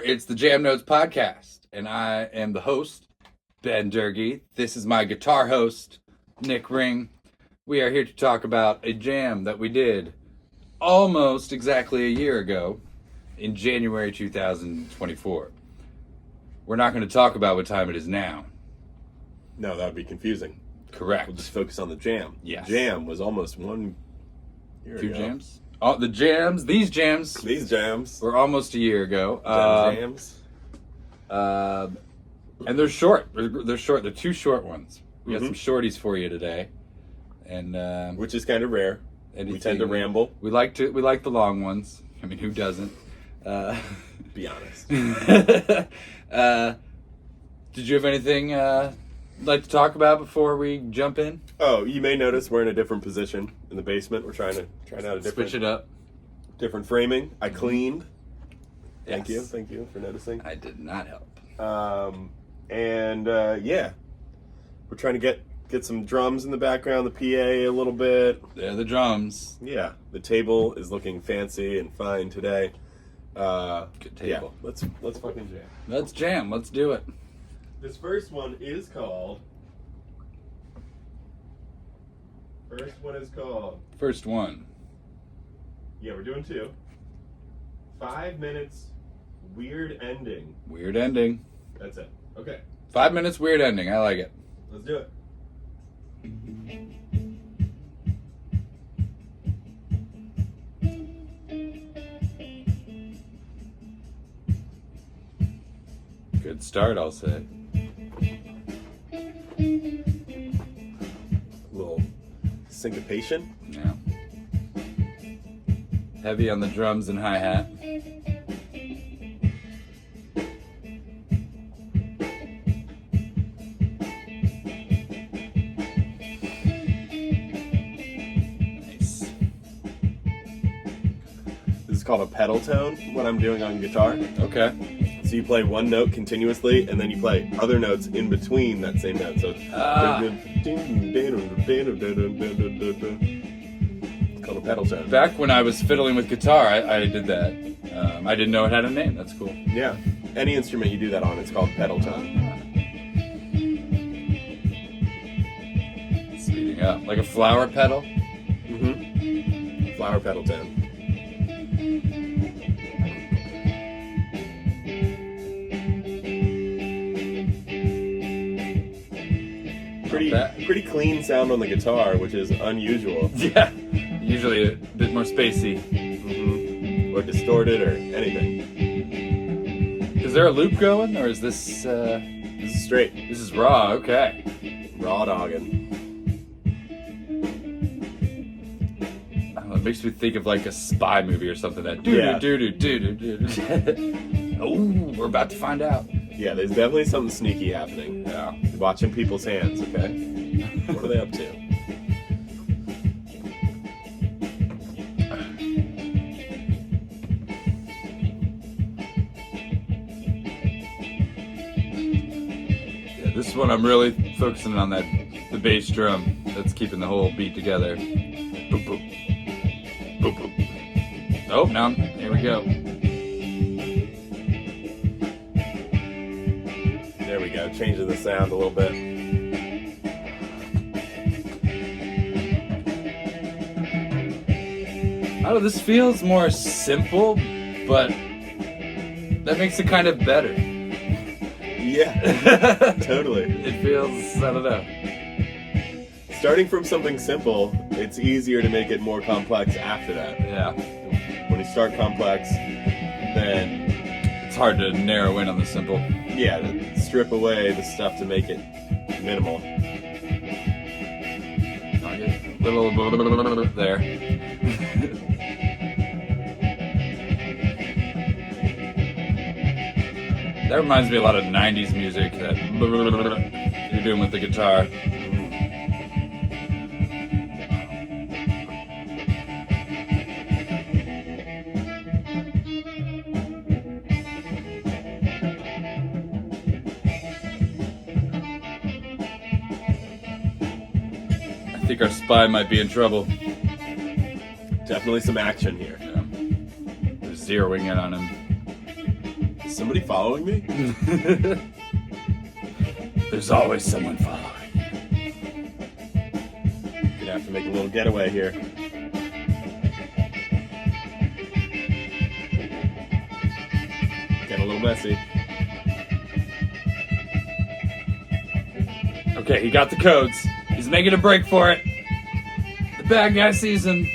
It's the Jam Notes Podcast, and I am the host, Ben Derge. This is my guitar host, Nick Ring. We are here to talk about a jam that we did almost exactly a year ago in January 2024. We're not going to talk about what time it is now. No, that would be confusing. Correct. We'll just focus on the jam. Yes. Jam was almost 1 year ago. Two jams? Oh, these jams. These jams. Were almost a year ago. Jams. And they're short. They're short. They're two short ones. We got some shorties for you today, and which is kind of rare. We tend to ramble. We like the long ones. I mean, who doesn't? Be honest. Did you have anything you'd like to talk about before we jump in? Oh, you may notice we're in a different position in the basement. We're trying out a different switch it up. Different framing. I cleaned. Yes. Thank you for noticing. I did not help. Yeah, we're trying to get some drums in the background, the PA a little bit. They're the drums. Yeah, the table is looking fancy and fine today. Good table. Yeah, let's fucking jam. Let's jam. Let's do it. This first one is called. First one. Yeah, we're doing two. 5 minutes. Weird ending. Weird ending. That's it. Okay. 5 minutes. Weird ending. I like it. Let's do it. Good start, I'll say. A little syncopation. Yeah. Heavy on the drums and hi-hat. Nice. This is called a pedal tone, what I'm doing on guitar. Okay. So you play one note continuously, and then you play other notes in between that same note. So it's called a pedal tone. Back when I was fiddling with guitar, I did that. I didn't know it had a name. That's cool. Yeah. Any instrument you do that on, it's called pedal tone. Speeding up. Like a flower pedal? Mm-hmm. Flower pedal tone. Pretty clean sound on the guitar, which is unusual. Yeah. Usually a bit more spacey. Mm-hmm. Or distorted or anything. Is there a loop going, or is this... This is straight. This is raw, okay. Raw dogging. It makes me think of like a spy movie or something. That Oh, we're about to find out. Yeah, there's definitely something sneaky happening. Yeah. Watching people's hands, okay? What are they up to? Yeah, this one I'm really focusing on the bass drum that's keeping the whole beat together. Boop, boop. Boop, boop. Oh, now, here we go. There we go, changing the sound a little bit. I don't know, this feels more simple, but that makes it kind of better. Yeah, totally. It feels, I don't know. Starting from something simple, it's easier to make it more complex after that. Yeah. When you start complex, then... It's hard to narrow in on the simple. Yeah, to strip away the stuff to make it minimal. Little there. That reminds me a lot of 90s music that you're doing with the guitar. I think our spy might be in trouble. Definitely some action here. Yeah. They're zeroing in on him. Is somebody following me? There's always someone following. Gonna have to make a little getaway here. Get a little messy. Okay, he got the codes. He's making a break for it. The bad guy sees him.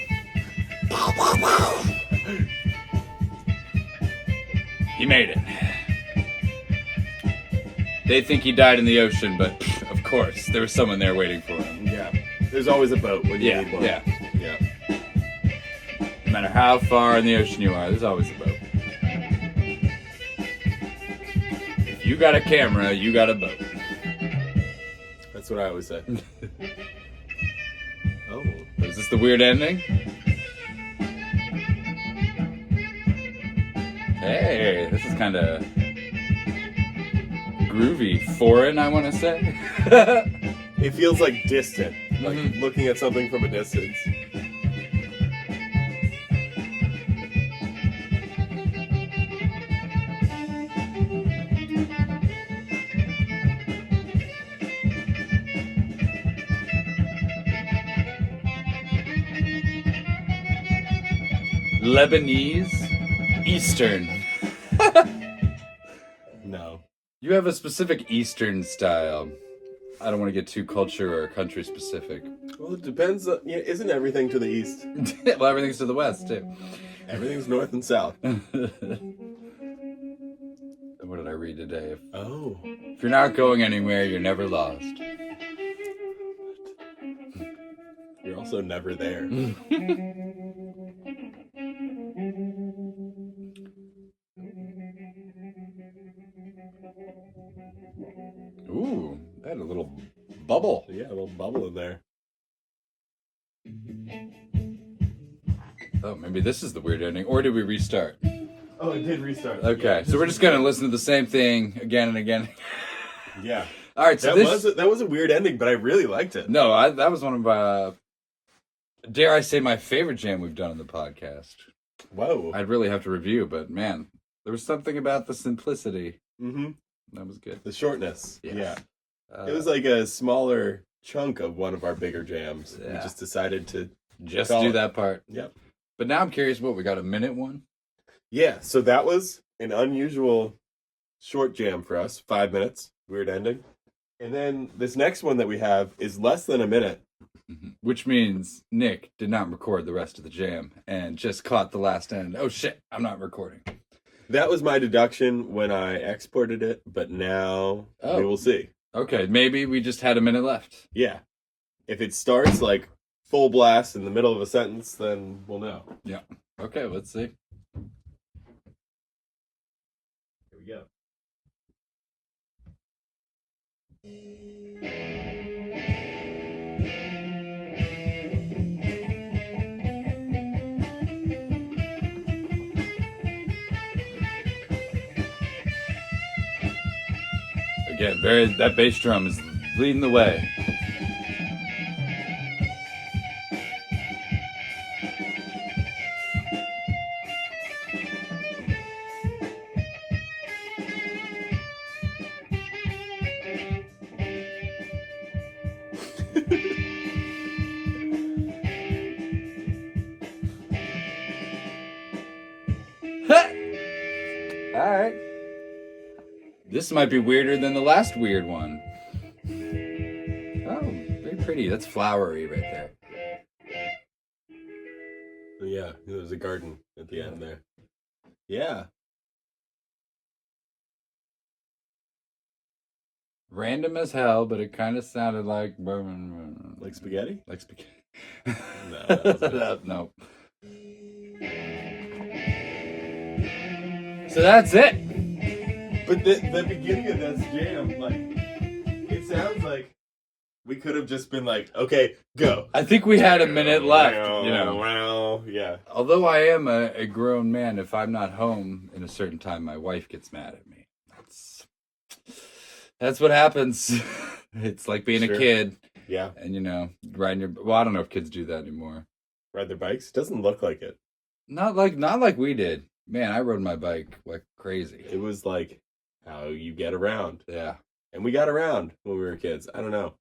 He made it. They think he died in the ocean, but of course, there was someone there waiting for him. Yeah. There's always a boat when you need one. Yeah. Yeah. No matter how far in the ocean you are, there's always a boat. If you got a camera, you got a boat. That's what I always say. Oh. Is this the weird ending? Hey, this is kind of groovy. Foreign, I want to say. It feels like distant. Like looking at something from a distance. Lebanese, Eastern. No. You have a specific Eastern style. I don't want to get too culture or country specific. Well, it depends. Yeah, isn't everything to the east? Well, everything's to the west, too. Everything's north and south. What did I read today? Oh. If you're not going anywhere, you're never lost. You're also never there. Ooh, that had a little bubble. Yeah, a little bubble in there. Oh, maybe this is the weird ending. Or did we restart? Oh, it did restart. Okay, so we're just going to listen to the same thing again and again. Yeah. All right, so that was a weird ending, but I really liked it. No, that was one of dare I say, my favorite jam we've done on the podcast. Whoa. I'd really have to review, but man, there was something about the simplicity. Mm-hmm. That was good. The shortness. Yeah. Yeah. It was like a smaller chunk of one of our bigger jams. Yeah. We just decided to just call do it. that part. Yep. But now I'm curious, what, we got a minute one? Yeah, so that was an unusual short jam for us. 5 minutes. Weird ending. And then this next one that we have is less than a minute. Which means Nick did not record the rest of the jam and just caught the last end. Oh shit, I'm not recording. That was my deduction when I exported it, but now we will see. Okay, maybe we just had a minute left. Yeah. If it starts like full blast in the middle of a sentence, then we'll know. Yeah. Okay, let's see. Here we go. Again, that bass drum is leading the way. Alright. This might be weirder than the last weird one. Oh, very pretty. That's flowery right there. Yeah, there's a garden at the end there. Yeah. Random as hell, but it kind of sounded like... Like spaghetti? Like spaghetti. No, that wasn't it. No. So that's it. But the beginning of this jam, like, it sounds like we could have just been like, okay, go. I think we had a minute left, you know. Wow, yeah. Although I am a grown man, if I'm not home in a certain time, my wife gets mad at me. That's what happens. It's like being a kid. Yeah. And, you know, riding your... Well, I don't know if kids do that anymore. Ride their bikes? Doesn't look like it. Not like we did. Man, I rode my bike like crazy. It was like how you get around. Yeah. And we got around when we were kids. I don't know.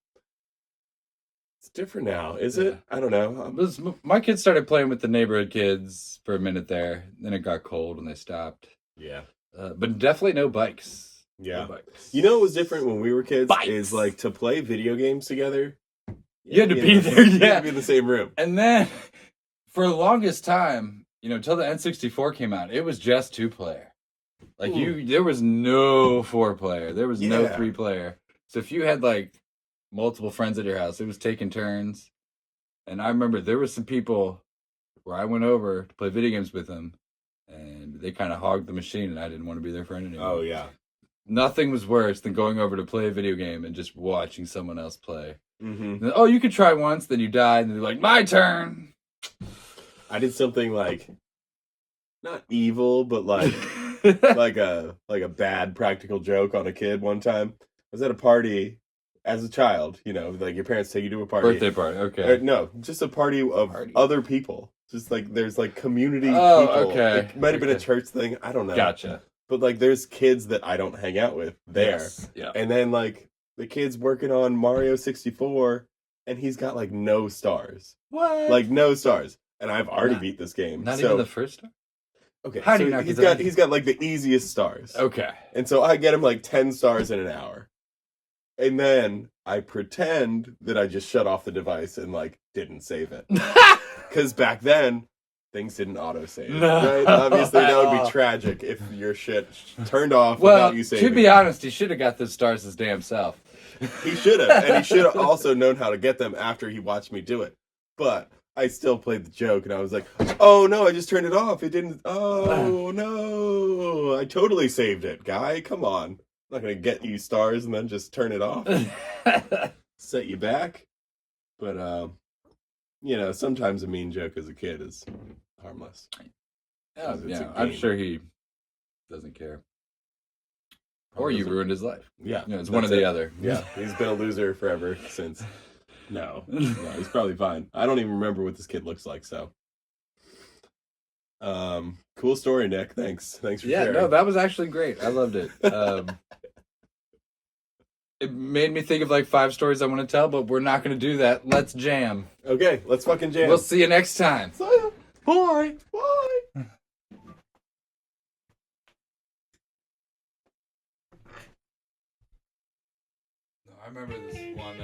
It's different now, is it? I don't know. My kids started playing with the neighborhood kids for a minute there. Then it got cold and they stopped. Yeah. But definitely no bikes. Yeah. No bikes. You know what was different when we were kids Bikes. is like to play video games together. You had to be there, You had yeah. to be in the same room. And then for the longest time, until the N64 came out, it was just 2-player. Like there was no 4-player. There was no 3-player. So if you had like multiple friends at your house, it was taking turns. And I remember there was some people where I went over to play video games with them, and they kind of hogged the machine, and I didn't want to be their friend anymore. Oh yeah. Nothing was worse than going over to play a video game and just watching someone else play. Mm-hmm. Then, oh, you could try once, then you die, and they're like, my turn. I did something like not evil, but like like a bad practical joke on a kid one time. I was at a party as a child, like your parents take you to a party. Birthday party, okay. No, just a party of other people. Just like there's like community people. Okay. It might have been a church thing. I don't know. Gotcha. But like there's kids that I don't hang out with there. Yes. Yeah. And then like the kid's working on Mario 64 and he's got like no stars. What? Like no stars. And I've already beat this game. Not even the first star? Okay. How do you not he's got like the easiest stars. Okay. And so I get him like 10 stars in an hour. And then I pretend that I just shut off the device and like didn't save it. Because back then, things didn't autosave. No. Right? Obviously, that would be tragic if your shit turned off without you saving. To be honest, he should have got those stars his damn self. He should have. And he should have also known how to get them after he watched me do it. But I still played the joke and I was like, oh no, I just turned it off. It didn't. Oh no. I totally saved it, guy. Come on. I'm not going to get you stars and then just turn it off. Set you back. But, sometimes a mean joke as a kid is harmless. Yeah, I'm sure he doesn't care. Or you ruined his life. Yeah. It's one or the other. Yeah, he's been a loser forever since. No, he's probably fine. I don't even remember what this kid looks like, so. Cool story, Nick. Thanks for sharing. No, that was actually great. I loved it. It made me think of like 5 stories I want to tell, but we're not going to do that. Let's jam. Okay, let's fucking jam. We'll see you next time. See ya. Bye. Bye. I remember this one.